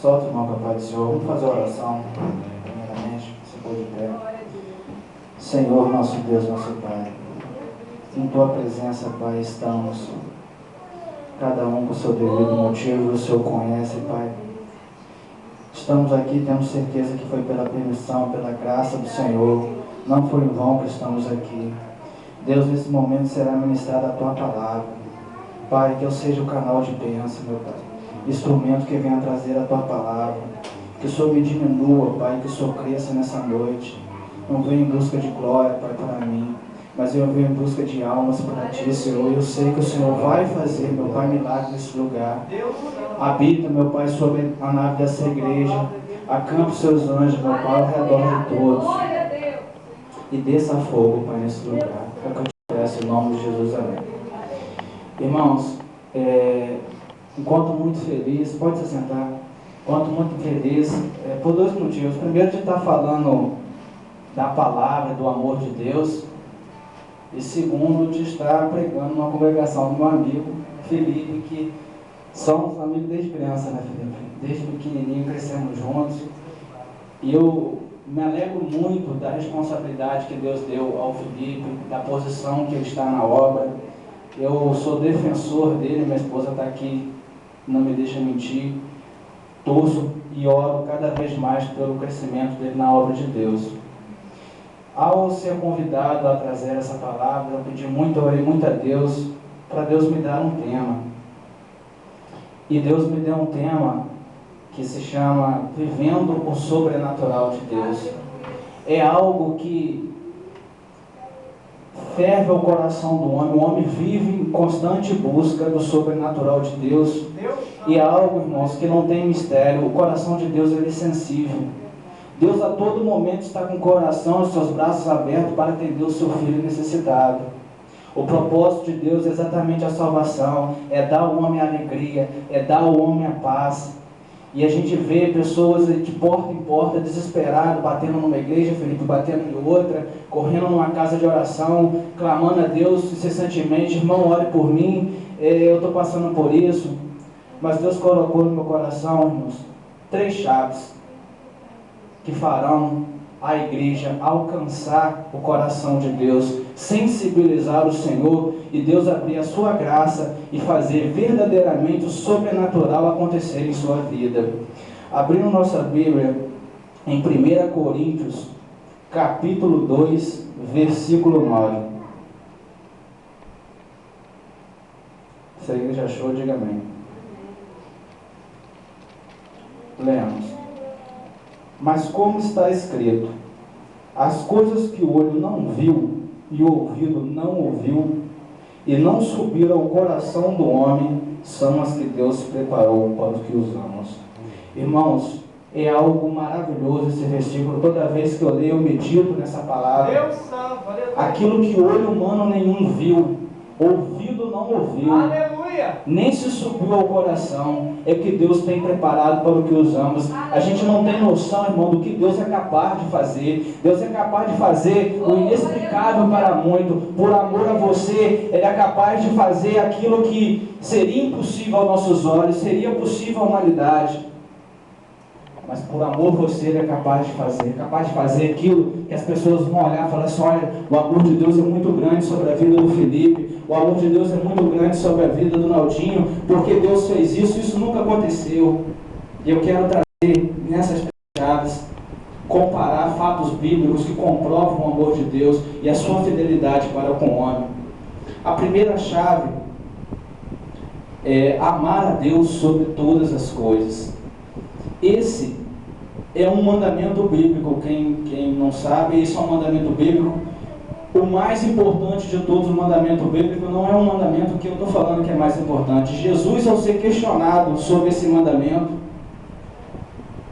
Solta o irmão para a paz do Senhor. Vamos fazer a oração. Primeiramente, você pode pé. Senhor, nosso Deus, nosso Pai, em Tua presença, Pai, estamos. Cada um com o seu devido motivo, o Senhor conhece, Pai. Estamos aqui, temos certeza que foi pela permissão, pela graça do Senhor. Não foi em vão que estamos aqui. Deus, nesse momento será ministrada a Tua palavra. Pai, que eu seja o canal de bênção, meu Pai. Instrumento que venha trazer a Tua palavra. Que o Senhor me diminua, Pai, que o Senhor cresça nessa noite. Não venho em busca de glória, Pai, para mim, mas eu venho em busca de almas para Ti, Senhor. Eu sei que o Senhor vai fazer, meu Pai, milagre nesse lugar. Habita, meu Pai, sobre a nave dessa igreja. Acampe os Seus anjos, meu Pai, ao redor de todos. E desça fogo, Pai, nesse lugar. É o que eu te peço, em nome de Jesus, amém. Irmãos, enquanto muito feliz, pode se sentar, enquanto muito feliz, por dois motivos. Primeiro, de estar falando da palavra, do amor de Deus. E segundo, de estar pregando numa congregação do meu amigo Felipe, que somos amigos desde criança, né, Felipe? Desde pequenininho crescemos juntos. E eu me alegro muito da responsabilidade que Deus deu ao Felipe, da posição que ele está na obra. Eu sou defensor dele, minha esposa está aqui, não me deixa mentir. Torço e oro cada vez mais pelo crescimento dele na obra de Deus. Ao ser convidado a trazer essa palavra, eu pedi muito, orei muito a Deus, para Deus me dar um tema. E Deus me deu um tema que se chama Vivendo o Sobrenatural de Deus. É algo que ferve o coração do homem. O homem vive em constante busca do sobrenatural de Deus. E é algo, irmãos, que não tem mistério. O coração de Deus, ele é sensível. Deus a todo momento está com o coração e seus braços abertos para atender o seu filho necessitado. O propósito de Deus é exatamente a salvação, é dar ao homem a alegria, é dar ao homem a paz. E a gente vê pessoas de porta em porta, desesperadas, batendo numa igreja, Felipe, batendo em outra, correndo numa casa de oração, clamando a Deus incessantemente: irmão, ore por mim, eu estou passando por isso. Mas Deus colocou no meu coração, irmãos, 3 chaves que farão a igreja alcançar o coração de Deus, sensibilizar o Senhor e Deus abrir a sua graça e fazer verdadeiramente o sobrenatural acontecer em sua vida. Abrindo nossa Bíblia em 1 Coríntios, capítulo 2, versículo 9. Se a igreja achou, diga amém. Lemos. Mas como está escrito, as coisas que o olho não viu e o ouvido não ouviu e não subiram ao coração do homem, são as que Deus preparou para os que os amam. Irmãos, é algo maravilhoso esse versículo. Toda vez que eu leio, eu medito nessa palavra. Aquilo que olho humano nenhum viu, ouvido não ouviu, nem se subiu ao coração, é que Deus tem preparado para o que usamos. A gente não tem noção, irmão, do que Deus é capaz de fazer. Deus é capaz de fazer o inexplicável para muito. Por amor a você, Ele é capaz de fazer aquilo que seria impossível aos nossos olhos, seria possível à humanidade. Mas por amor você, Ele é capaz de fazer aquilo que as pessoas vão olhar e falar assim: olha, o amor de Deus é muito grande sobre a vida do Felipe, o amor de Deus é muito grande sobre a vida do Naldinho, porque Deus fez isso, isso nunca aconteceu. E eu quero trazer nessas chaves, comparar fatos bíblicos que comprovam o amor de Deus e a sua fidelidade para com o homem. A primeira chave é amar a Deus sobre todas as coisas. Esse é um mandamento bíblico. Quem não sabe, esse é um mandamento bíblico. O mais importante de todos os mandamentos bíblicos não é um mandamento que eu estou falando que é mais importante. Jesus, ao ser questionado sobre esse mandamento,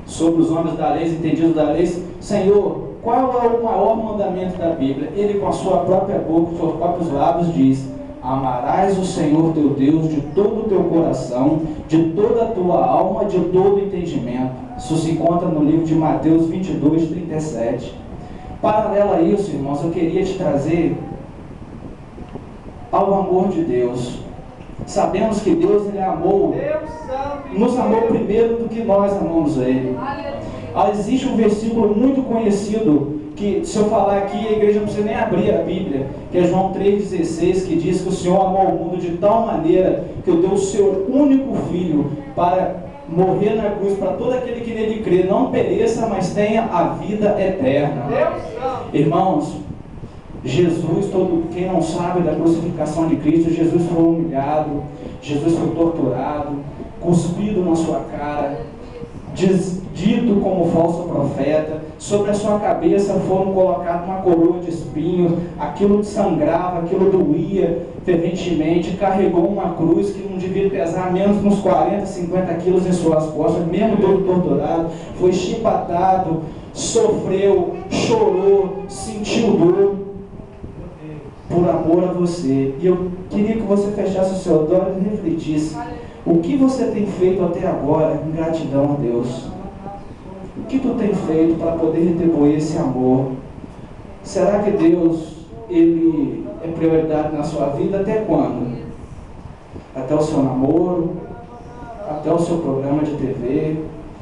sobre os homens da lei, entendidos da lei: Senhor, qual é o maior mandamento da Bíblia? Ele, com a sua própria boca, com seus próprios lábios, diz: amarás o Senhor teu Deus de todo o teu coração, de toda a tua alma, de todo o entendimento. Isso se encontra no livro de Mateus 22, 37. Paralelo a isso, irmãos, eu queria te trazer ao amor de Deus. Sabemos que Deus, Ele amou, nos amou primeiro do que nós amamos Ele. Existe um versículo muito conhecido, que se eu falar aqui, a igreja não precisa nem abrir a Bíblia, que é João 3,16, que diz que o Senhor amou o mundo de tal maneira que deu o seu único Filho para morrer na cruz, para todo aquele que nele crê, não pereça, mas tenha a vida eterna. Irmãos, Jesus, quem não sabe da crucificação de Cristo, Jesus foi humilhado, Jesus foi torturado, cuspido na sua cara, dito como falso profeta, sobre a sua cabeça foram colocadas uma coroa de espinhos, aquilo sangrava, aquilo doía ferventemente, carregou uma cruz que não devia pesar menos uns 40, 50 quilos em suas costas, mesmo todo torturado, foi chibatado, sofreu, chorou, sentiu dor, por amor a você. E eu queria que você fechasse o seu olhos e refletisse: o que você tem feito até agora em gratidão a Deus? O que tu tem feito para poder retribuir esse amor? Será que Deus, Ele é prioridade na sua vida até quando? Até o seu namoro? Até o seu programa de TV?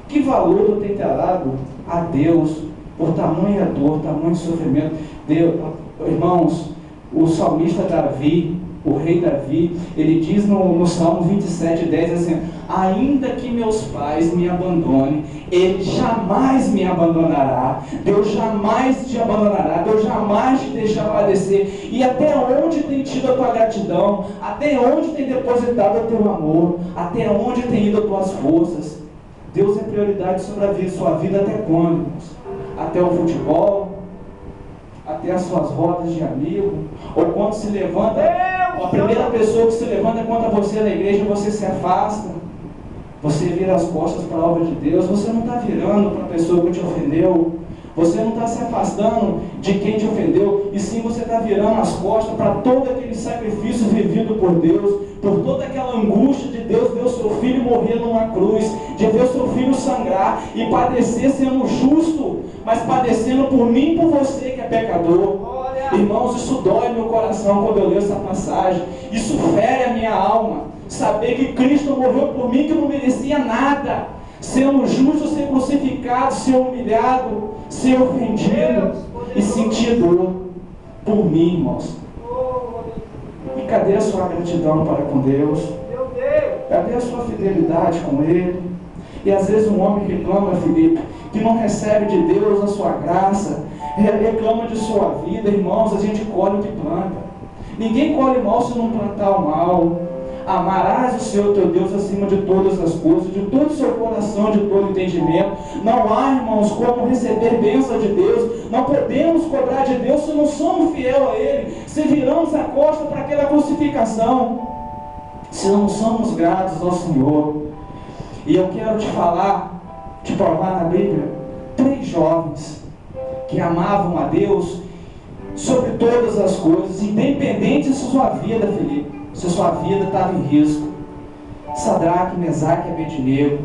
Que valor tu tem dado a Deus por tamanha dor, tamanho sofrimento? Deus, irmãos, o salmista Davi, o rei Davi, ele diz no Salmo 27:10 assim: ainda que meus pais me abandonem, Ele jamais me abandonará. Deus jamais te abandonará, Deus jamais te deixará padecer. E até onde tem tido a tua gratidão? Até onde tem depositado o teu amor? Até onde tem ido as tuas forças? Deus é prioridade sobre a sua vida até quando, irmãos? Até o futebol? Até as suas rodas de amigo? Ou quando se levanta, a primeira pessoa que se levanta contra você na igreja, você se afasta, você vira as costas para a obra de Deus? Você não está virando para a pessoa que te ofendeu, você não está se afastando de quem te ofendeu, e sim você está virando as costas para todo aquele sacrifício vivido por Deus, por toda aquela angústia de Deus ver o seu filho morrer numa cruz, de ver o seu filho sangrar e padecer sendo justo, mas padecendo por mim e por você que é pecador. Irmãos, isso dói meu coração quando eu leio essa passagem, isso fere a minha alma, saber que Cristo morreu por mim que não merecia nada, sendo justo, ser crucificado, ser humilhado, ser ofendido e sentir dor por mim, irmãos. E cadê a sua gratidão para com Deus? Cadê a sua fidelidade com Ele? E às vezes um homem reclama, Felipe, que não recebe de Deus a sua graça, reclama de sua vida. Irmãos, a gente colhe o que planta. Ninguém colhe mal se não plantar o mal. Amarás o Senhor teu Deus acima de todas as coisas, de todo o seu coração, de todo entendimento. Não há, irmãos, como receber bênção de Deus. Não podemos cobrar de Deus se não somos fiéis a Ele, se viramos a costa para aquela crucificação, se não somos gratos ao Senhor. E eu quero te falar, te provar na Bíblia, 3 jovens que amavam a Deus sobre todas as coisas, independente de sua vida, Felipe, se sua vida estava em risco. Sadraque, Mesaque e Abednego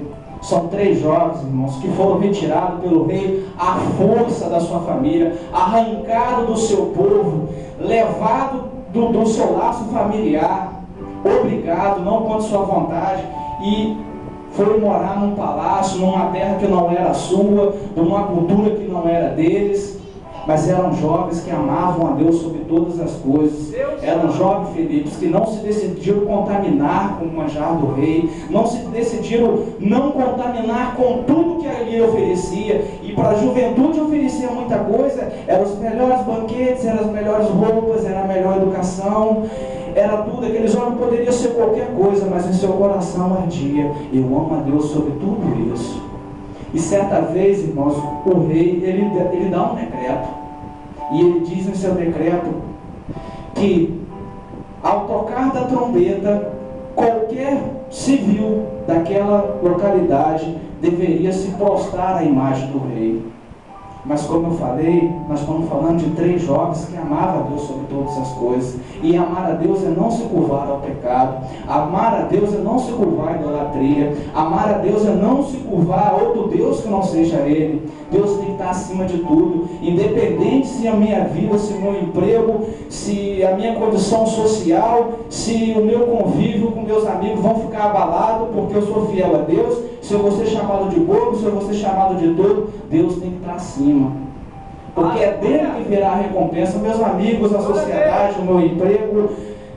são 3 jovens, irmãos, que foram retirados pelo rei à força da sua família, arrancados do seu povo, levados do seu laço familiar, obrigado, não contra sua vontade, e foram morar num palácio, numa terra que não era sua, numa cultura que não era deles. Mas eram jovens que amavam a Deus sobre todas as coisas. Eram jovens, Felipe, que não se decidiram contaminar com o manjar do rei, não se decidiram não contaminar com tudo que ele lhe oferecia. E para a juventude oferecia muita coisa, eram os melhores banquetes, eram as melhores roupas, era a melhor educação, era tudo. Aqueles homens poderiam ser qualquer coisa, mas em seu coração ardia: eu amo a Deus sobre tudo isso. E certa vez, irmãos, o rei, ele dá um decreto, e ele diz em seu decreto que ao tocar da trombeta, qualquer civil daquela localidade deveria se prostrar à imagem do rei. Mas como eu falei, nós estamos falando de 3 jovens que amavam a Deus sobre todas as coisas. E amar a Deus é não se curvar ao pecado. Amar a Deus é não se curvar à idolatria. Amar a Deus é não se curvar a outro Deus que não seja Ele. Deus tem que estar acima de tudo. Independente se a minha vida, se o meu emprego, se a minha condição social, se o meu convívio com meus amigos vão ficar abalados porque eu sou fiel a Deus, se eu vou ser chamado de bobo, se eu vou ser chamado de tolo, Deus tem que estar acima. Porque é dele que virá a recompensa. Meus amigos, a sociedade, o meu emprego,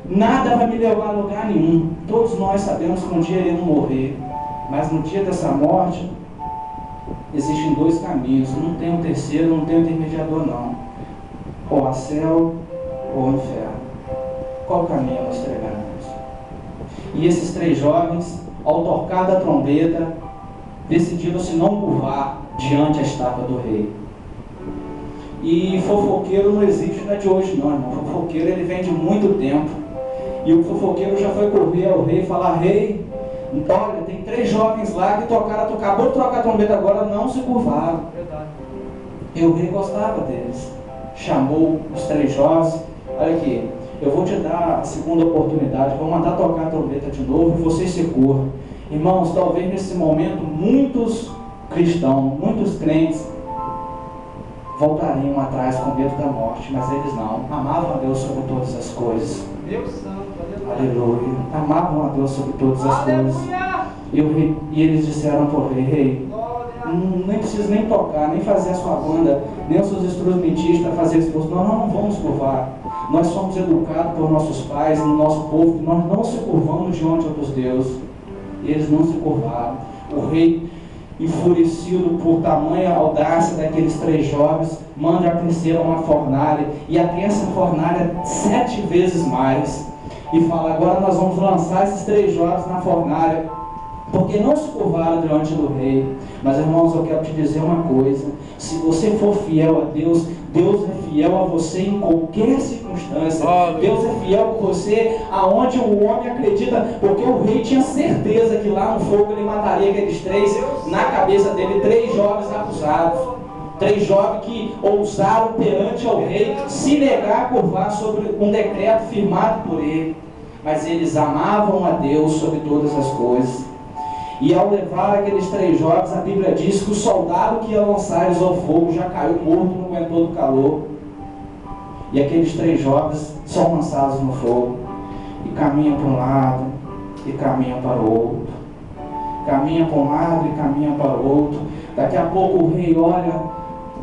nada vai me levar a lugar nenhum. Todos nós sabemos que um dia iremos morrer. Mas no dia dessa morte, existem 2 caminhos. Não tem um terceiro, não tem um intermediador não. Ou a céu, ou ao inferno. Qual caminho nós trilharemos? E esses 3 jovens, ao tocar da trombeta, decidiram se não curvar diante da estátua do rei. E fofoqueiro não existe, não é de hoje não, irmão. Fofoqueiro, ele vem de muito tempo. E o fofoqueiro já foi correr ao rei e falar: rei, olha, tem 3 jovens lá que acabou de trocar a trombeta agora, não se curvaram. E o rei gostava deles. Chamou os 3 jovens: olha aqui, eu vou te dar a segunda oportunidade, vou mandar tocar a trombeta de novo e vocês se curvam. Irmãos, talvez nesse momento muitos cristãos, muitos crentes voltariam atrás com medo da morte, mas eles não. Amavam a Deus sobre todas as coisas. Deus santo, aleluia. Amavam a Deus sobre todas as coisas. E eles disseram para o rei: rei, nem precisa nem tocar, nem fazer a sua banda, nem os seus instrumentistas fazer esforço. Nós não vamos curvar. Nós somos educados por nossos pais, no nosso povo, que nós não se curvamos diante de outros deuses. E eles não se curvaram. O rei, enfurecido por tamanha audácia daqueles 3 jovens, manda aquecer uma fornalha, e aquece a fornalha 7 vezes mais, e fala: agora nós vamos lançar esses 3 jovens na fornalha, porque não se curvaram diante do rei. Mas irmãos, eu quero te dizer uma coisa: se você for fiel a Deus, Deus é fiel a você em qualquer circunstância. Deus é fiel com você aonde o homem acredita, porque o rei tinha certeza que lá no fogo ele mataria aqueles 3, na cabeça dele, 3 jovens acusados. 3 jovens que ousaram perante ao rei se negar a curvar sobre um decreto firmado por ele. Mas eles amavam a Deus sobre todas as coisas. E ao levar aqueles 3 jovens, a Bíblia diz que o soldado que ia lançar eles ao fogo já caiu morto, não aguentou do calor. E aqueles 3 jovens são lançados no fogo. E caminham para um lado, e caminham para o outro. Caminham para um lado e caminham para o outro. Daqui a pouco o rei olha: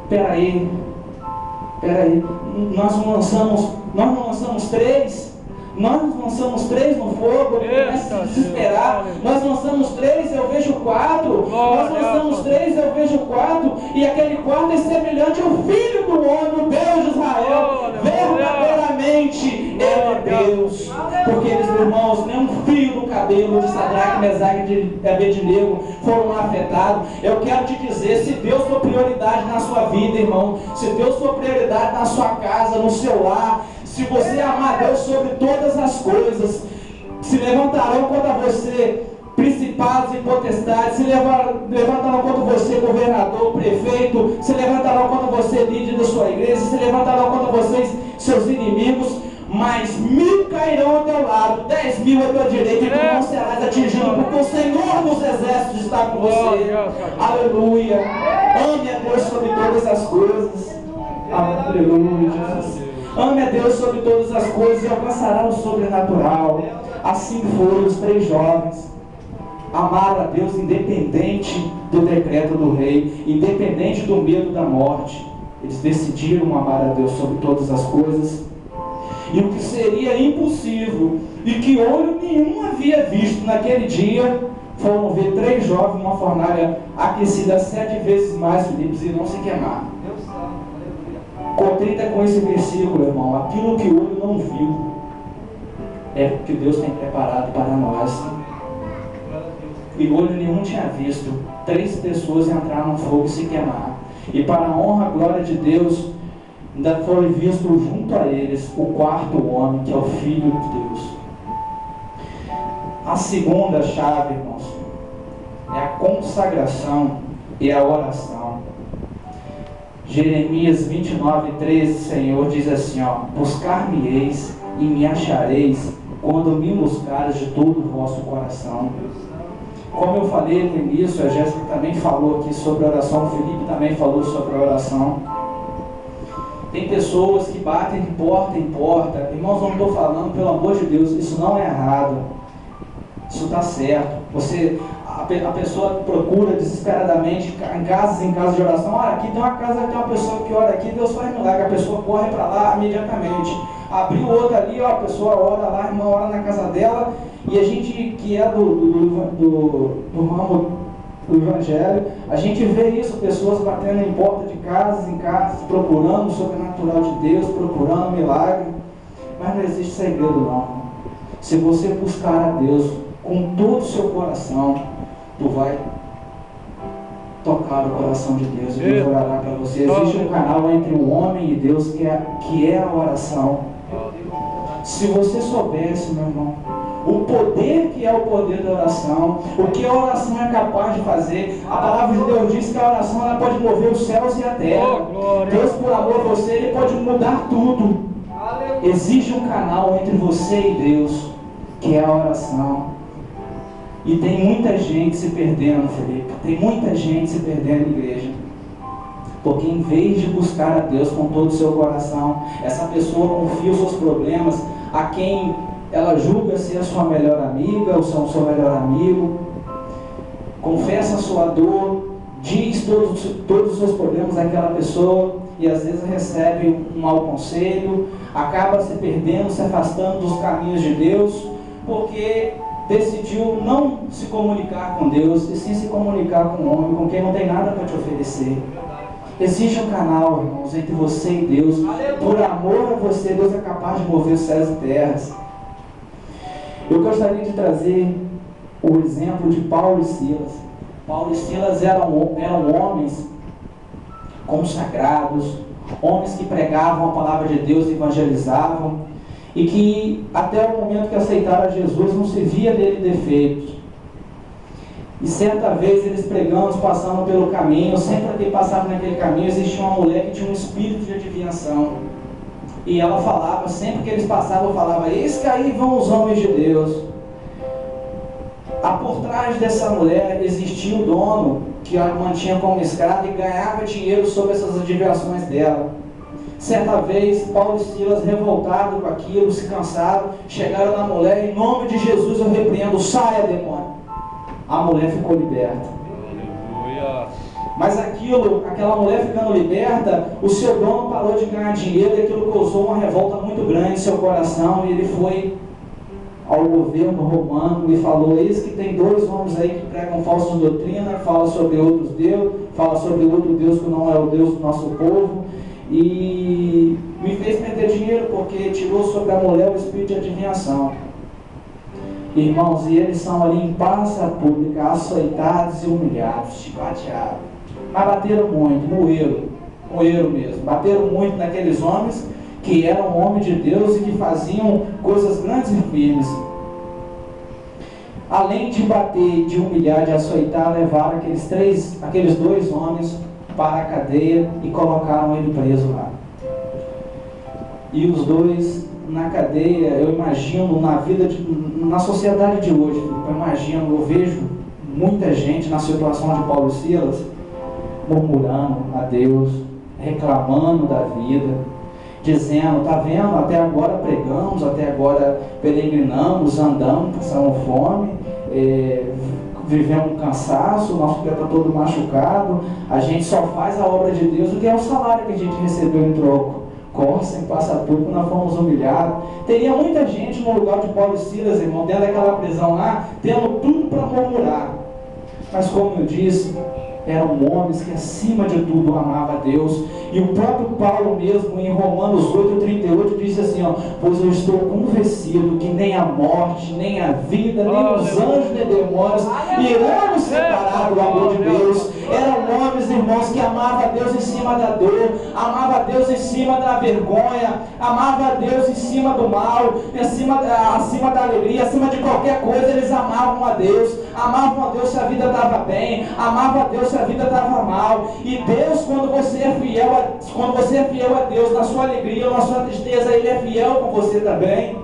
peraí, nós não lançamos 3? Nós lançamos 3 no fogo, começa a se desesperar. Nós lançamos 3, eu vejo 4. Nós lançamos 3, eu vejo 4. E aquele 4 é semelhante ao Filho do Homem, o Deus de Israel. Verdadeiramente, Ele é Deus. Porque eles, irmãos, nem um fio do cabelo de Sadraque, Mesaque e Abednego foram afetados. Eu quero te dizer: se Deus for prioridade na sua vida, irmão, se Deus for prioridade na sua casa, no seu lar, se você amar Deus sobre todas as coisas, se levantarão contra você principados e potestades, se levantarão contra você governador, prefeito, se levantarão contra você líder da sua igreja, se levantarão contra vocês seus inimigos, mas 1000 cairão ao teu lado, 10.000 à tua direita, e tu não serás atingido, porque o Senhor dos exércitos está com você. Aleluia. Ame a Deus sobre todas as coisas. Aleluia, Jesus. Ame a Deus sobre todas as coisas e alcançará o sobrenatural. Assim foram os 3 jovens. Amaram a Deus independente do decreto do rei, independente do medo da morte. Eles decidiram amar a Deus sobre todas as coisas. E o que seria impossível e que olho nenhum havia visto naquele dia, foram ver 3 jovens numa fornalha aquecida 7 vezes mais, Filipos, e não se queimar. Contenta com esse versículo, irmão: aquilo que o olho não viu é o que Deus tem preparado para nós. E olho nenhum tinha visto 3 pessoas entrar no fogo e se queimar. E para a honra e glória de Deus, ainda foi visto junto a eles o 4º homem, que é o Filho de Deus. A segunda chave, irmãos, é a consagração e a oração. Jeremias 29:13, Senhor, diz assim, ó: buscar-me-eis e me achareis quando me buscares de todo o vosso coração. Como eu falei no início, a Jéssica também falou aqui sobre a oração, o Felipe também falou sobre a oração. Tem pessoas que batem de porta em porta. Irmãos, não estou falando, pelo amor de Deus, isso não é errado. Isso está certo. A pessoa procura desesperadamente em casas de oração. Aqui tem uma casa, tem uma pessoa que ora aqui, Deus faz milagre. A pessoa corre para lá imediatamente. Abriu outra ali, a pessoa ora lá, a irmã ora na casa dela. E a gente que é do ramo do Evangelho, a gente vê isso, pessoas batendo em porta de casas em casas, procurando o sobrenatural de Deus, procurando milagre. Mas não existe segredo não. Se você buscar a Deus com todo o seu coração, tu vai tocar o coração de Deus e Deus orará para você. Existe um canal entre o homem e Deus que é a oração. Se você soubesse, meu irmão, o poder que é o poder da oração, o que a oração é capaz de fazer, a palavra de Deus diz que a oração ela pode mover os céus e a terra. Deus, por amor a você, Ele pode mudar tudo. Existe um canal entre você e Deus, que é a oração. E tem muita gente se perdendo, Felipe. Tem muita gente se perdendo na igreja. Porque em vez de buscar a Deus com todo o seu coração, essa pessoa confia os seus problemas a quem ela julga ser a sua melhor amiga ou ser o seu melhor amigo. Confessa a sua dor, diz todos os seus problemas àquela pessoa e às vezes recebe um mau conselho, acaba se perdendo, se afastando dos caminhos de Deus, porque decidiu não se comunicar com Deus e sim se comunicar com o homem, com quem não tem nada para te oferecer. Existe um canal, irmãos, entre você e Deus. Por amor a você, Deus é capaz de mover os céus e terras. Eu gostaria de trazer o exemplo de Paulo e Silas. Paulo e Silas eram homens consagrados, homens que pregavam a palavra de Deus e evangelizavam, e que até o momento que aceitaram a Jesus não se via nele defeitos. E certa vez eles pregando, passando pelo caminho, sempre que passavam naquele caminho existia uma mulher que tinha um espírito de adivinhação. E ela falava, sempre que eles passavam, falava: eis que aí vão os homens de Deus. Por trás dessa mulher existia o dono que a mantinha como escrava e ganhava dinheiro sobre essas adivinhações dela. Certa vez, Paulo e Silas, revoltados com aquilo, se cansaram, chegaram na mulher: em nome de Jesus eu repreendo, saia, demônio. A mulher ficou liberta. Aleluia. Mas aquela mulher ficando liberta, o seu dono parou de ganhar dinheiro e aquilo causou uma revolta muito grande em seu coração, e ele foi ao governo romano e falou: eis que tem dois homens aí que pregam falsas doutrinas, fala sobre outros deuses, fala sobre outro Deus que não é o Deus do nosso povo, e me fez perder dinheiro porque tirou sobre a mulher o espírito de adivinhação. Irmãos, e eles são ali em praça pública, açoitados e humilhados, chicoteados. Mas bateram muito, moeram mesmo. Bateram muito naqueles homens que eram homens de Deus e que faziam coisas grandes e firmes. Além de bater, de humilhar, de açoitar, levaram aqueles dois homens para a cadeia e colocaram ele preso lá. E os dois na cadeia, eu imagino, na sociedade de hoje, eu vejo muita gente na situação de Paulo e Silas, murmurando a Deus, reclamando da vida, dizendo: tá vendo, até agora pregamos, até agora peregrinamos, andamos, passamos fome, vivemos um cansaço, nosso pé está todo machucado, a gente só faz a obra de Deus, o que é o salário que a gente recebeu em troco? Corcem, passa tudo, nós fomos humilhados. Teria muita gente no lugar de Paulo e Silas, irmão, dentro daquela prisão lá, tendo tudo para murmurar. Mas como eu disse, eram homens que acima de tudo amavam a Deus. E o próprio Paulo mesmo, em Romanos 8:38, diz assim: pois eu estou convencido que nem a morte, nem a vida, nem os anjos, nem demônios irão nos separar do amor de Deus. Eram homens, irmãos, que amavam a Deus em cima da dor, amavam a Deus em cima da vergonha, amavam a Deus em cima do mal, acima da alegria, acima de qualquer coisa. Eles amavam a Deus se a vida estava bem, amavam a Deus se a vida estava mal. E Deus, quando você é fiel a Deus na sua alegria ou na sua tristeza, Ele é fiel com você também.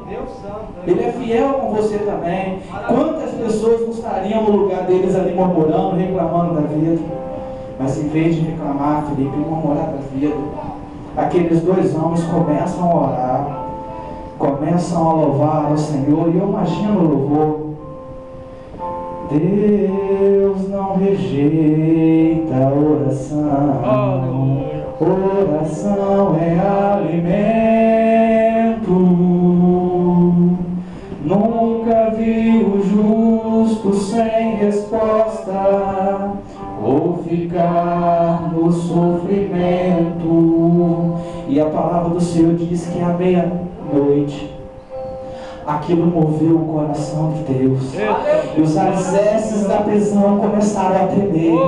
Ele é fiel com você também. Quantas pessoas não estariam no lugar deles ali murmurando, reclamando da vida? Mas em vez de reclamar, Felipe, murmurar da vida, aqueles dois homens começam a orar, começam a louvar ao Senhor. E eu imagino o louvor. Deus não rejeita a oração. Oração é alimento. Nunca vi o justo sem resposta ou ficar no sofrimento. E a palavra do Senhor diz que à meia-noite aquilo moveu o coração de Deus. E os alicerces da prisão começaram a tremer.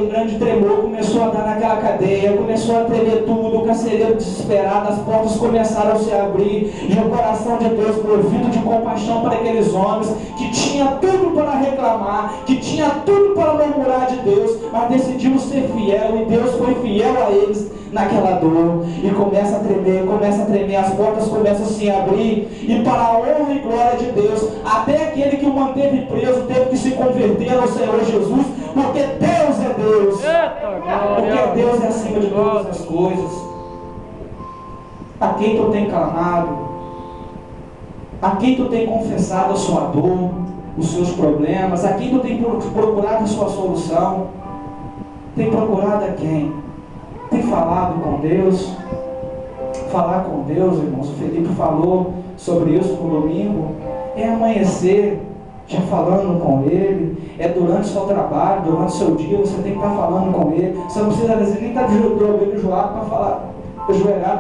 Um grande tremor começou a dar naquela cadeia. Começou a tremer tudo. O carcereiro desesperado, as portas começaram a se abrir. E o coração de Deus, movido de compaixão para aqueles homens que tinha tudo para reclamar, que tinha tudo para murmurar de Deus, mas decidiu ser fiel. E Deus foi fiel a eles naquela dor. E começa a tremer, as portas começam a se abrir. E para a honra e glória de Deus, até aquele que o manteve preso teve que se converter ao Senhor Jesus, porque Deus é Deus. Porque Deus é acima de todas as coisas. A quem tu tem clamado? A quem tu tem confessado a sua dor, os seus problemas? A quem tu tem procurado a sua solução? Tem procurado a quem? Tem falado com Deus? Falar com Deus, irmãos, o Felipe falou sobre isso no domingo. É amanhecer já falando com Ele. É durante o seu trabalho, durante o seu dia, você tem que estar falando com Ele. Você não precisa nem estar ajoelhado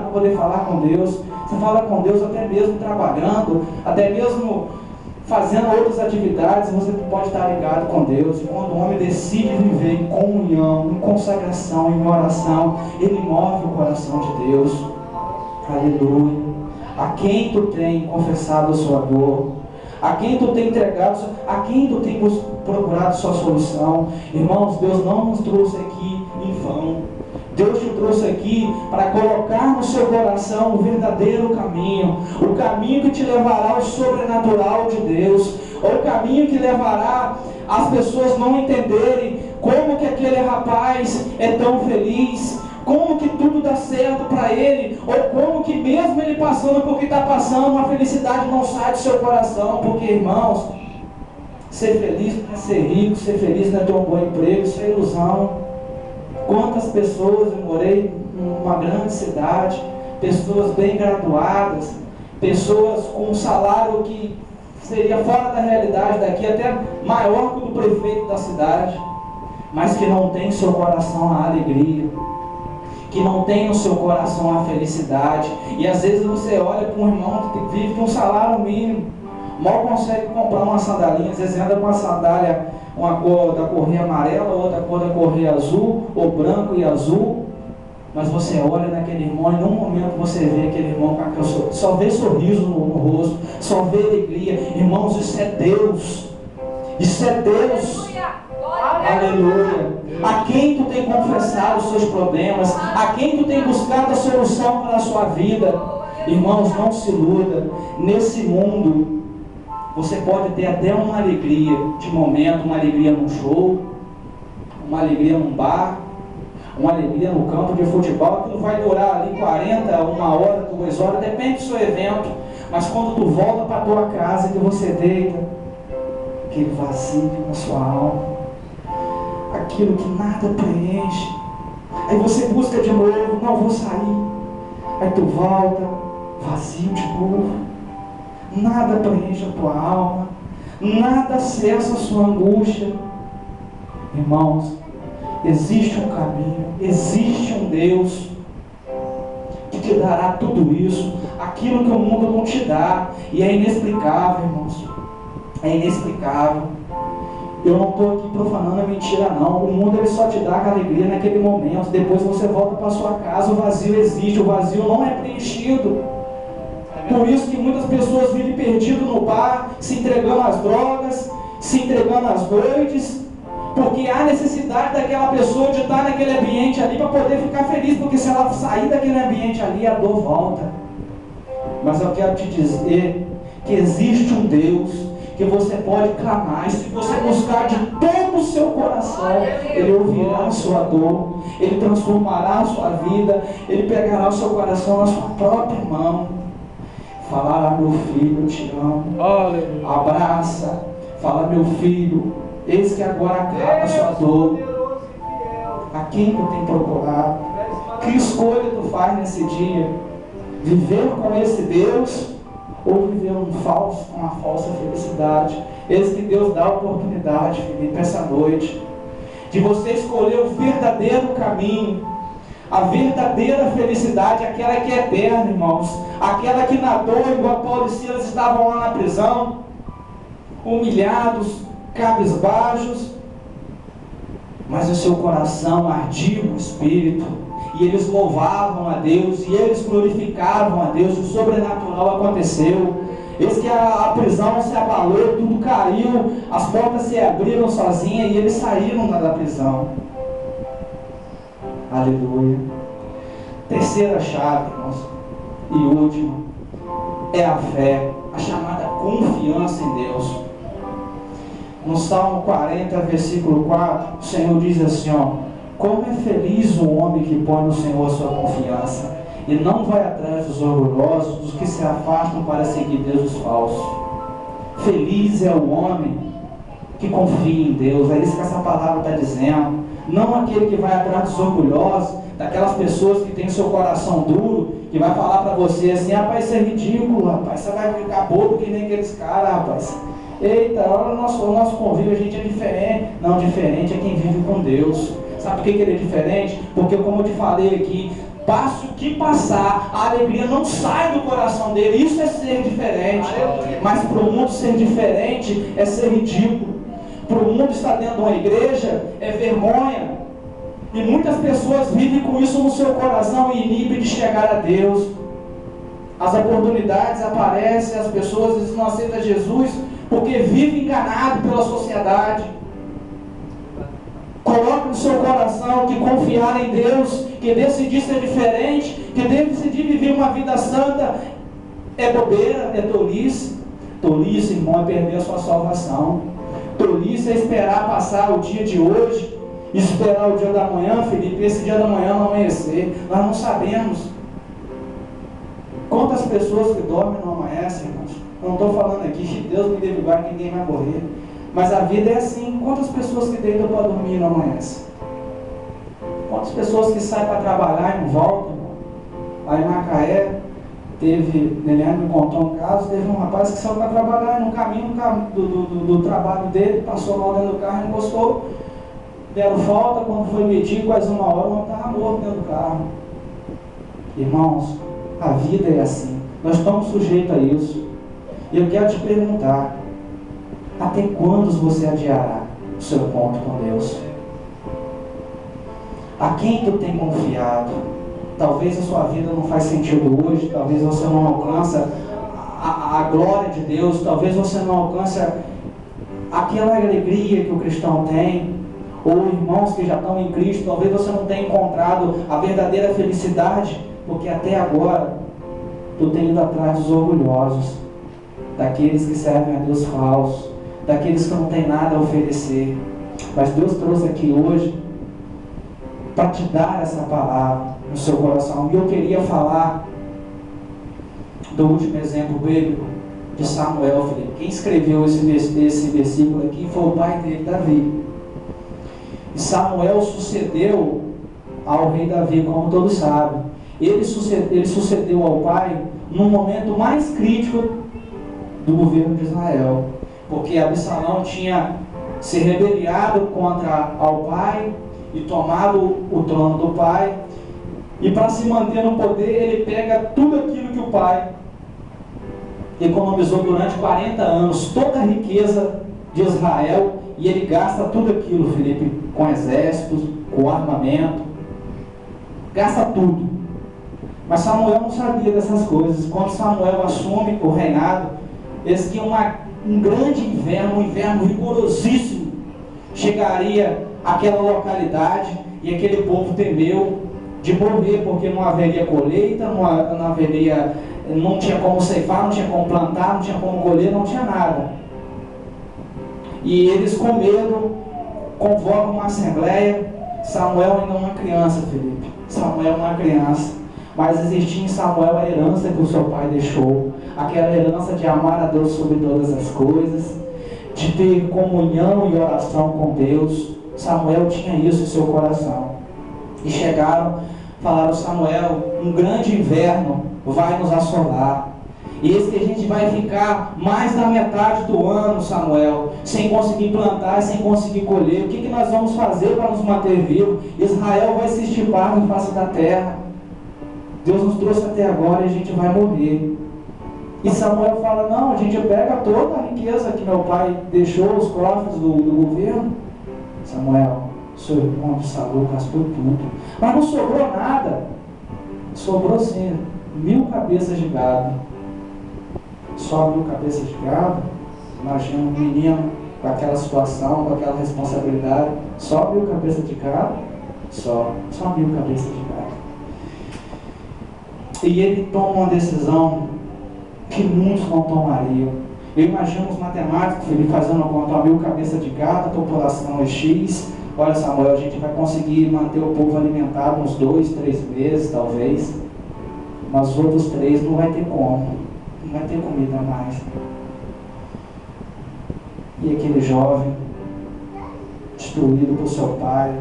para poder falar com Deus. Você fala com Deus até mesmo trabalhando, até mesmo fazendo outras atividades. Você pode estar ligado com Deus. E quando o homem decide viver em comunhão, em consagração, em oração, ele move o coração de Deus. Aleluia. A quem tu tem confessado a sua dor, a quem tu tem entregado, a quem tu tem procurado sua solução. Irmãos, Deus não nos trouxe aqui em vão. Deus te trouxe aqui para colocar no seu coração o verdadeiro caminho, o caminho que te levará ao sobrenatural de Deus, ou o caminho que levará as pessoas não entenderem como que aquele rapaz é tão feliz, como que tudo dá certo para ele, ou como que mesmo ele passando por que está passando, a felicidade não sai do seu coração. Porque, irmãos, ser feliz não é ser rico, ser feliz não é ter um bom emprego, isso é ilusão. Quantas pessoas, eu morei numa grande cidade, pessoas bem graduadas, pessoas com um salário que seria fora da realidade daqui, até maior que o do prefeito da cidade, mas que não tem em seu coração a alegria, que não tem no seu coração a felicidade. E às vezes você olha para um irmão que vive com um salário mínimo, mal consegue comprar uma sandalinha, às vezes anda com uma sandália, uma cor da correia amarela, outra cor da correia azul, ou branco e azul, mas você olha naquele irmão e num momento você vê aquele irmão com aquele, só vê sorriso no rosto, só vê alegria. Irmãos, isso é Deus. Isso é Deus. Aleluia. A quem tu tem confessado os seus problemas, a quem tu tem buscado a solução para a sua vida. Irmãos, não se iluda. Nesse mundo você pode ter até uma alegria de momento, uma alegria num show, uma alegria num bar, uma alegria no campo de futebol, que não vai durar ali 40, 1 hora, 2 horas, depende do seu evento. Mas quando tu volta para a tua casa, que você deita, aquele vazio na sua alma, aquilo que nada preenche, aí você busca de novo, não vou sair, aí tu volta, vazio de novo, nada preenche a tua alma, nada cessa a sua angústia. Irmãos, existe um caminho, existe um Deus que te dará tudo isso, aquilo que o mundo não te dá, e é inexplicável, irmãos, é inexplicável. Eu não estou aqui profanando a mentira, não. O mundo ele só te dá alegria naquele momento. Depois você volta para sua casa, o vazio existe, o vazio não é preenchido. Por isso que muitas pessoas vivem perdidas no bar, se entregando às drogas, se entregando às noites, porque há necessidade daquela pessoa de estar naquele ambiente ali para poder ficar feliz, porque se ela sair daquele ambiente ali, a dor volta. Mas eu quero te dizer que existe um Deus que você pode clamar, e se você buscar de todo o seu coração, Ele ouvirá a sua dor, Ele transformará a sua vida, Ele pegará o seu coração na sua própria mão, falará: meu filho, eu te amo, abraça, fala: meu filho, eis que agora acaba a sua dor. A quem tu tem procurado? Que escolha tu faz nesse dia? Viver com esse Deus ou viver uma falsa felicidade? Eis que Deus dá a oportunidade, Felipe, essa noite, de você escolher o verdadeiro caminho, a verdadeira felicidade, aquela que é eterna, irmãos, aquela que na dor, igual Paulo e Silas estavam lá na prisão, humilhados, cabisbaixos, mas o seu coração ardia no Espírito, e eles louvavam a Deus, e eles glorificavam a Deus, o sobrenatural aconteceu. Eis que a prisão se abalou, tudo caiu, as portas se abriram sozinhas, e eles saíram da prisão. Aleluia. Terceira chave, irmãos, e última, é a fé, a chamada confiança em Deus. No Salmo 40, versículo 4, o Senhor diz assim, como é feliz o homem que põe no Senhor a sua confiança, e não vai atrás dos orgulhosos, dos que se afastam para seguir deuses falsos. Feliz é o homem que confia em Deus, é isso que essa palavra está dizendo. Não aquele que vai atrás dos orgulhosos, daquelas pessoas que têm o seu coração duro, que vai falar para você assim: rapaz, isso é ridículo, rapaz, você vai ficar bobo que nem aqueles caras, rapaz. Eita, olha o nosso convívio, a gente é diferente. Não, diferente é quem vive com Deus. Sabe por que ele é diferente? Porque, como eu te falei aqui, passe o que passar, a alegria não sai do coração dele. Isso é ser diferente. Mas para o mundo ser diferente é ser ridículo. Para o mundo estar dentro de uma igreja é vergonha. E muitas pessoas vivem com isso no seu coração e inibem de chegar a Deus. As oportunidades aparecem, as pessoas não aceitam Jesus porque vivem enganado pela sociedade. Coloque no seu coração que confiar em Deus, que decidir ser diferente, que decidir viver uma vida santa é bobeira, é tolice. Tolice, irmão, é perder a sua salvação. Tolice é esperar passar o dia de hoje, esperar o dia da manhã, Felipe, esse dia da manhã não amanhecer. Nós não sabemos quantas pessoas que dormem não amanhecem, irmãos. Não estou falando aqui que Deus me dê lugar, ninguém vai morrer. Mas a vida é assim. Quantas pessoas que deitam para dormir não amanhecem? Quantas pessoas que saem para trabalhar e não voltam? Lá em Macaé, Neliane me contou um caso, teve um rapaz que saiu para trabalhar e no caminho do trabalho dele, passou mal dentro do carro, encostou, deram falta, quando foi medir, quase uma hora, o homem estava morto dentro do carro. Irmãos, a vida é assim. Nós estamos sujeitos a isso. E eu quero te perguntar, até quando você adiará o seu encontro com Deus? A quem tu tem confiado? Talvez a sua vida não faz sentido hoje, talvez você não alcança a glória de Deus, talvez você não alcança aquela alegria que o cristão tem, ou irmãos que já estão em Cristo, talvez você não tenha encontrado a verdadeira felicidade, porque até agora tu tem ido atrás dos orgulhosos, daqueles que servem a Deus falso, daqueles que não têm nada a oferecer. Mas Deus trouxe aqui hoje para te dar essa palavra no seu coração. E eu queria falar do último exemplo bíblico de Samuel, Felipe. Quem escreveu esse versículo aqui foi o pai dele, Davi. E Samuel sucedeu ao rei Davi, como todos sabem. Ele sucedeu ao pai no momento mais crítico do governo de Israel, porque Absalão tinha se rebeliado contra ao pai e tomado o trono do pai, e para se manter no poder ele pega tudo aquilo que o pai economizou durante 40 anos, toda a riqueza de Israel, e ele gasta tudo aquilo, Felipe, com exércitos, com armamento, gasta tudo. Mas Samuel não sabia dessas coisas. Quando Samuel assume o reinado, eles que um grande inverno, um inverno rigorosíssimo, chegaria àquela localidade, e aquele povo temeu de morrer, porque não haveria colheita, não tinha como ceifar, não tinha como plantar, não tinha como colher, não tinha nada. E eles, com medo, convocam uma assembleia. Samuel ainda é uma criança, Felipe. Samuel é uma criança, mas existia em Samuel a herança que o seu pai deixou, aquela herança de amar a Deus sobre todas as coisas, de ter comunhão e oração com Deus. Samuel tinha isso em seu coração. E chegaram, falaram: Samuel, um grande inverno vai nos assolar. E esse que a gente vai ficar mais da metade do ano, Samuel, sem conseguir plantar, sem conseguir colher. O que nós vamos fazer para nos manter vivos? Israel vai se estipar na face da terra. Deus nos trouxe até agora e a gente vai morrer. E Samuel fala: não, a gente pega toda a riqueza que meu pai deixou, os cofres do governo. Samuel, seu irmão de Saul gastou tudo, mas não sobrou nada. Sobrou sim, 1000 cabeças de gado. Só 1000 cabeças de gado? Imagina um menino com aquela situação, com aquela responsabilidade. Só 1000 cabeças de gado? Só 1000 cabeças de gado. E ele toma uma decisão que muitos não tomariam. Eu imagino os matemáticos, ele fazendo a conta: 1000 cabeças de gado, a população é X. Olha, Samuel, a gente vai conseguir manter o povo alimentado uns 2, 3 meses, talvez. Mas os outros 3 não vai ter como. Não vai ter comida mais. E aquele jovem, destruído por seu pai,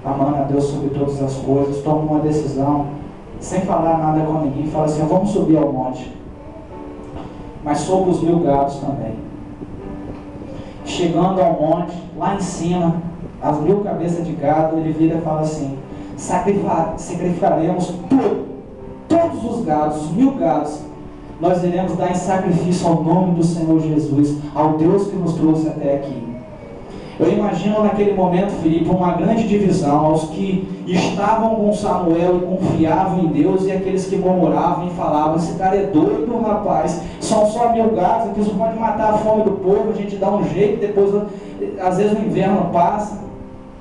amando a Deus sobre todas as coisas, toma uma decisão, sem falar nada com ninguém, fala assim: vamos subir ao monte, mas sobre os 1000 gados também. Chegando ao monte, lá em cima, as 1000 cabeças de gado, ele vira e fala assim: sacrificaremos todos os gados, os 1000 gados, nós iremos dar em sacrifício ao nome do Senhor Jesus, ao Deus que nos trouxe até aqui. Eu imagino naquele momento, Filipe, uma grande divisão: aos que estavam com Samuel e confiavam em Deus, e aqueles que murmuravam e falavam: esse cara é doido, rapaz, são só 1000 gados, aqui isso pode matar a fome do povo, a gente dá um jeito, depois às vezes o inverno passa.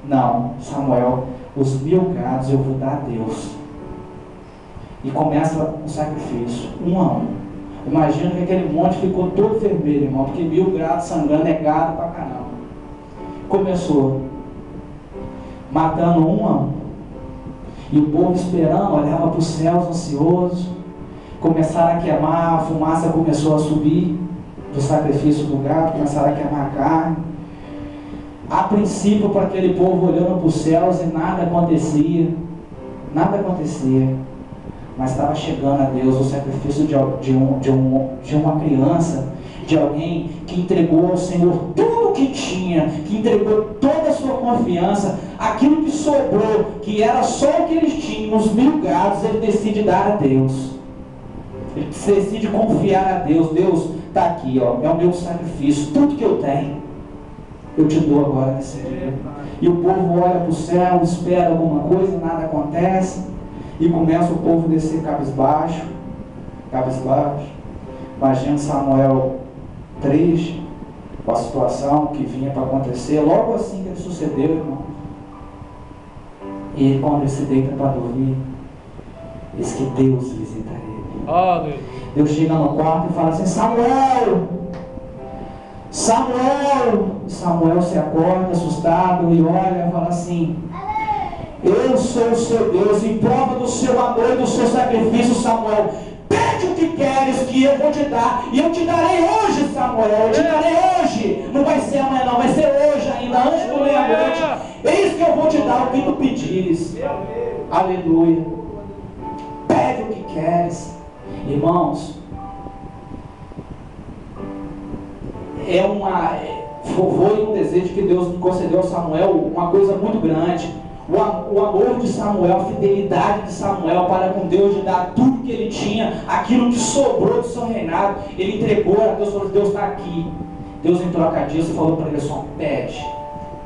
Não, Samuel, os 1000 gados eu vou dar a Deus. E começa o sacrifício, um a um. Imagina que aquele monte ficou todo vermelho, irmão, porque 1000 gados sangrando é gado pra caramba. Começou matando um a um, e o povo esperando, olhava para os céus ansioso. Começaram a queimar, a fumaça começou a subir do sacrifício do gado, começaram a queimar a carne. A princípio, para aquele povo olhando para os céus, e nada acontecia, mas estava chegando a Deus o sacrifício de uma criança, de alguém que entregou ao Senhor tudo o que tinha, que entregou toda a sua confiança, aquilo que sobrou, que era só o que eles tinham, os 1000 gados, ele decide dar a Deus. Ele decide confiar a Deus. Deus, está aqui, ó, é o meu sacrifício, tudo que eu tenho, eu te dou agora nesse dia. E o povo olha para o céu, espera alguma coisa, nada acontece, e começa o povo a descer cabisbaixo. Imagina Samuel triste com a situação que vinha para acontecer, logo assim que ele sucedeu, irmão. E ele, quando ele se deita para dormir, diz que Deus visita ele. Deus chega no quarto e fala assim: Samuel! Samuel se acorda assustado e olha e fala assim: eu sou o seu Deus, em prova do seu amor e do seu sacrifício, Samuel, pede o que queres que eu vou te dar, e eu te darei hoje, Samuel, eu te darei hoje, não vai ser amanhã não, vai ser hoje ainda, antes da meia-noite, eis que eu vou te dar o que tu pedires. Aleluia. Pede o que queres. Irmãos, foi um desejo que Deus concedeu a Samuel, uma coisa muito grande. O amor de Samuel, a fidelidade de Samuel para com Deus, de dar tudo que ele tinha, aquilo que sobrou do seu reinado, ele entregou a Deus, falou: Deus está aqui, Deus, em troca disso, falou para ele só: pede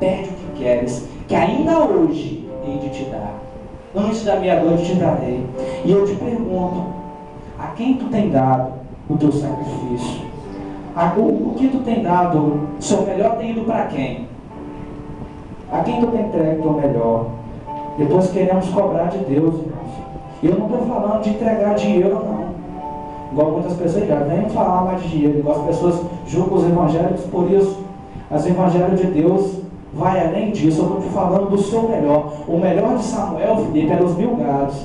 o que queres, que ainda hoje hei de te dar. Antes da meia-noite te darei. E eu te pergunto: a quem tu tem dado o teu sacrifício? O que tu tem dado, o seu melhor tem ido para quem? A quem tu tem entregue o teu melhor? Depois queremos cobrar de Deus, irmãos. Eu não estou falando de entregar dinheiro, não. Igual muitas pessoas já vêm falar mais de dinheiro, igual as pessoas julgam os evangélicos por isso. As evangelhos de Deus vai além disso. Eu estou te falando do seu melhor. O melhor de Samuel, Felipe, era os 1000 gados.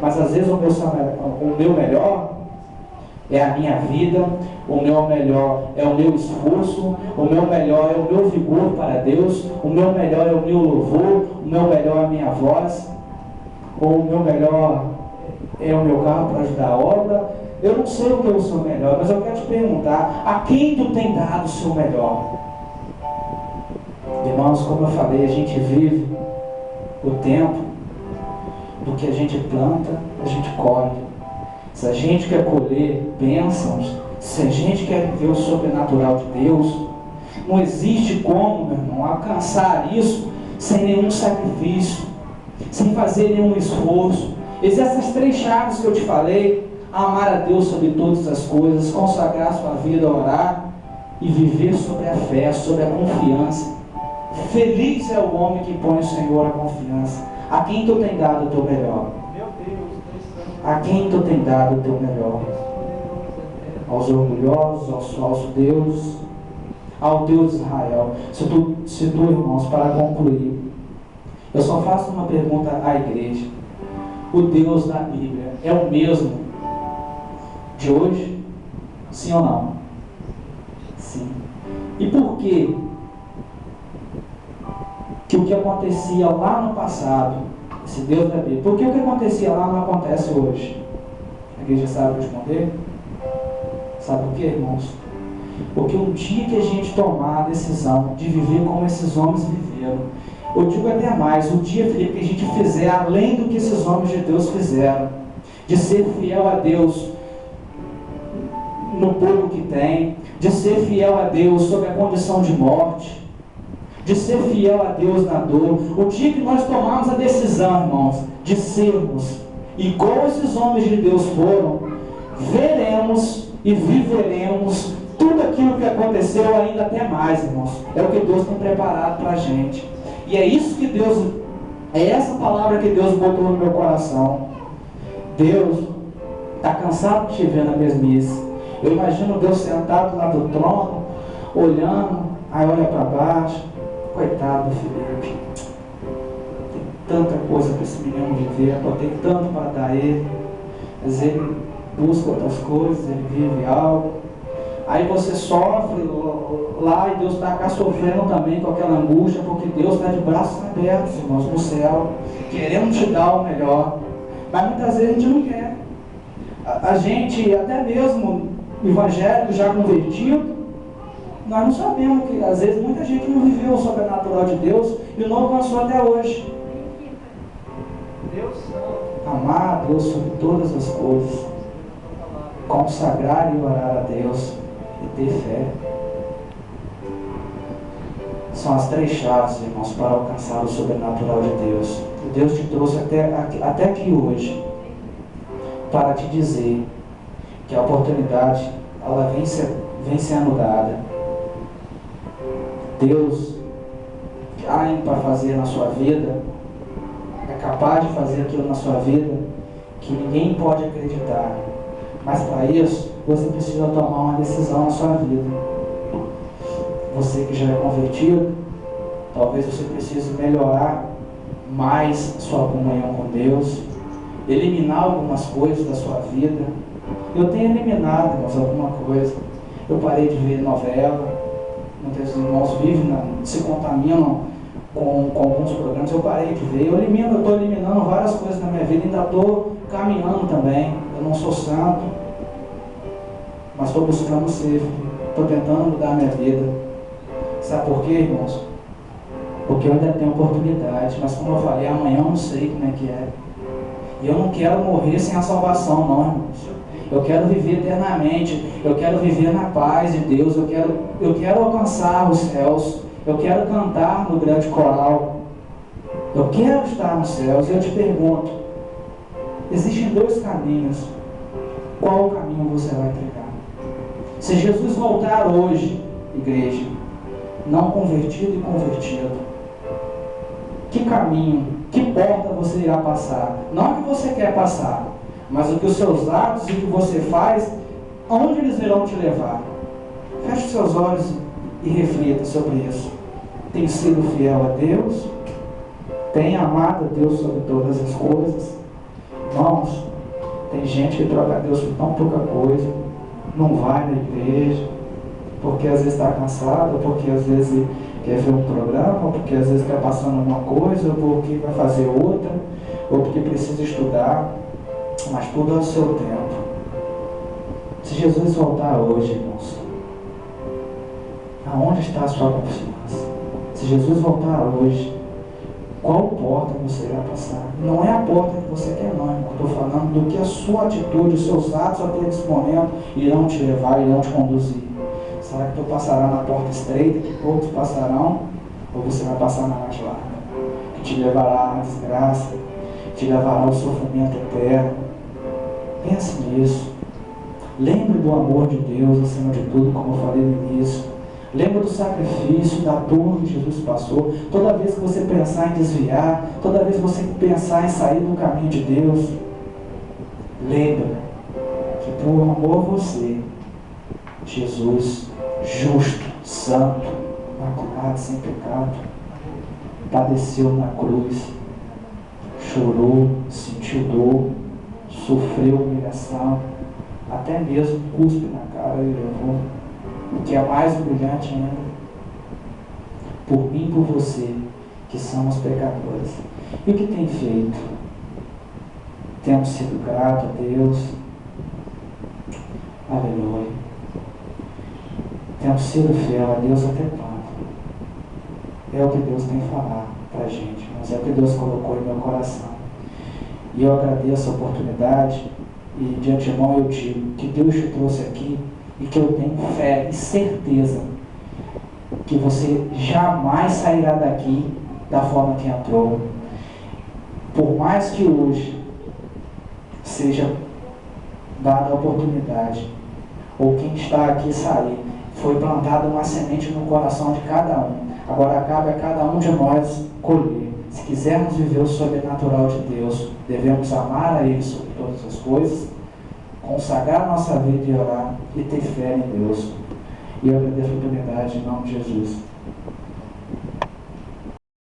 Mas às vezes o meu melhor é a minha vida, o meu melhor é o meu esforço, o meu melhor é o meu vigor para Deus, o meu melhor é o meu louvor, o meu melhor é a minha voz, ou o meu melhor é o meu carro para ajudar a obra. Eu não sei o que é o seu melhor, mas eu quero te perguntar: a quem tu tem dado o seu melhor? Irmãos, como eu falei, a gente vive o tempo do que a gente planta, a gente colhe. Se a gente quer colher bênçãos, se a gente quer viver o sobrenatural de Deus, não existe como, meu irmão, alcançar isso sem nenhum sacrifício, sem fazer nenhum esforço. Existem essas 3 chaves que eu te falei: amar a Deus sobre todas as coisas, consagrar a sua vida a orar e viver sobre a fé, sobre a confiança. Feliz é o homem que põe o Senhor a confiança. A quem tu tem dado o teu melhor? A quem tu tem dado o teu melhor? Aos orgulhosos, aos falsos deuses, ao Deus de Israel. Se tu, irmãos, para concluir, eu só faço uma pergunta à igreja: o Deus da Bíblia é o mesmo de hoje? Sim ou não? Sim. E por quê que o que acontecia lá no passado, esse Deus da Bíblia, por que o que acontecia lá não acontece hoje? A igreja sabe responder? Sabe por quê, irmãos? Porque um dia que a gente tomar a decisão de viver como esses homens viveram, eu digo até mais, o dia, Felipe, que a gente fizer além do que esses homens de Deus fizeram, de ser fiel a Deus no pouco que tem, de ser fiel a Deus sob a condição de morte, de ser fiel a Deus na dor, o dia que nós tomarmos a decisão, irmãos, de sermos igual esses homens de Deus foram, veremos e viveremos tudo aquilo que aconteceu, ainda até mais, irmãos. É o que Deus tem preparado para a gente. E é isso que Deus, é essa palavra que Deus botou no meu coração. Deus está cansado de te ver na mesmice. Eu imagino Deus sentado lá do trono, olhando, aí olha para baixo: coitado do Felipe, tem tanta coisa para esse menino viver, tem tanto para dar a ele, mas ele busca outras coisas, ele vive algo. Aí você sofre lá e Deus está cá sofrendo também com aquela angústia, porque Deus está de braços abertos, irmãos, no céu, querendo te dar o melhor. Mas muitas vezes a gente não quer. A gente, até mesmo evangélico já convertido, nós não sabemos que às vezes muita gente não viveu o sobrenatural de Deus e não alcançou até hoje. Amar a Deus sobre todas as coisas, consagrar e orar a Deus e ter fé, são as 3 chaves, irmãos, para alcançar o sobrenatural de Deus. E Deus te trouxe até aqui hoje para te dizer que a oportunidade, ela vem sendo dada. Deus tem para fazer na sua vida, é capaz de fazer aquilo na sua vida que ninguém pode acreditar. Mas para isso, você precisa tomar uma decisão na sua vida. Você que já é convertido, talvez você precise melhorar mais sua comunhão com Deus, eliminar algumas coisas da sua vida. Eu tenho eliminado, irmãos, alguma coisa. Eu parei de ver novela. Muitos irmãos vivem, se contaminam com alguns programas. Eu parei de ver. Eu estou eliminando várias coisas na minha vida. Ainda estou caminhando também. Eu não sou santo, mas estou buscando ser. Estou tentando mudar a minha vida. Sabe por quê, irmãos? Porque eu ainda tenho oportunidade. Mas como eu falei, amanhã eu não sei como é que é. E eu não quero morrer sem a salvação, não, irmãos. eu quero viver eternamente, eu quero viver na paz de Deus, eu quero alcançar os céus, eu quero cantar no grande coral, eu quero estar nos céus. Eu te pergunto, existem dois caminhos, qual caminho você vai pegar? Se Jesus voltar hoje, igreja, não convertido e convertido, que caminho, que porta você irá passar? Não a que você quer passar, mas o que os seus atos e o que você faz, aonde eles irão te levar? Feche seus olhos e reflita sobre isso. Tem sido fiel a Deus? Tem amado a Deus sobre todas as coisas? Irmãos, tem gente que troca a Deus por tão pouca coisa, não vai na igreja, porque às vezes está cansado, porque às vezes quer ver um programa, ou porque às vezes está passando uma coisa, ou porque vai fazer outra, ou porque precisa estudar, mas tudo ao seu tempo. Se Jesus voltar hoje, irmãos, aonde está a sua confiança? Se Jesus voltar hoje, qual porta você irá passar? Não é a porta que você quer, não, irmão. Estou falando do que a sua atitude, os seus atos até esse momento irão te levar, irão te conduzir. Será que tu passará na porta estreita, que poucos passarão? Ou você vai passar na mais larga, que te levará à desgraça, te levará ao sofrimento eterno? Pense nisso. Lembre do amor de Deus acima de tudo, como eu falei no início. Lembre do sacrifício, da dor que Jesus passou. Toda vez que você pensar em desviar, toda vez que você pensar em sair do caminho de Deus, lembre que por amor a você, Jesus, justo, santo, imaculado, sem pecado, padeceu na cruz, chorou, sentiu dor, sofreu humilhação, até mesmo cuspe na cara ele levou, o que é mais humilhante ainda, por mim e por você, que somos pecadores. E o que tem feito? Temos sido gratos a Deus, aleluia. Temos sido fiel a Deus até quando? É o que Deus tem falado para a gente, mas é o que Deus colocou em meu coração. E eu agradeço a oportunidade, e de antemão eu digo que Deus te trouxe aqui, e que eu tenho fé e certeza que você jamais sairá daqui da forma que entrou. Por mais que hoje seja dada a oportunidade, ou quem está aqui sair, foi plantada uma semente no coração de cada um. Agora cabe a cada um de nós colher. Se quisermos viver o sobrenatural de Deus, devemos amar a Ele sobre todas as coisas, consagrar nossa vida e orar e ter fé em Deus. E eu agradeço a oportunidade em nome de Jesus.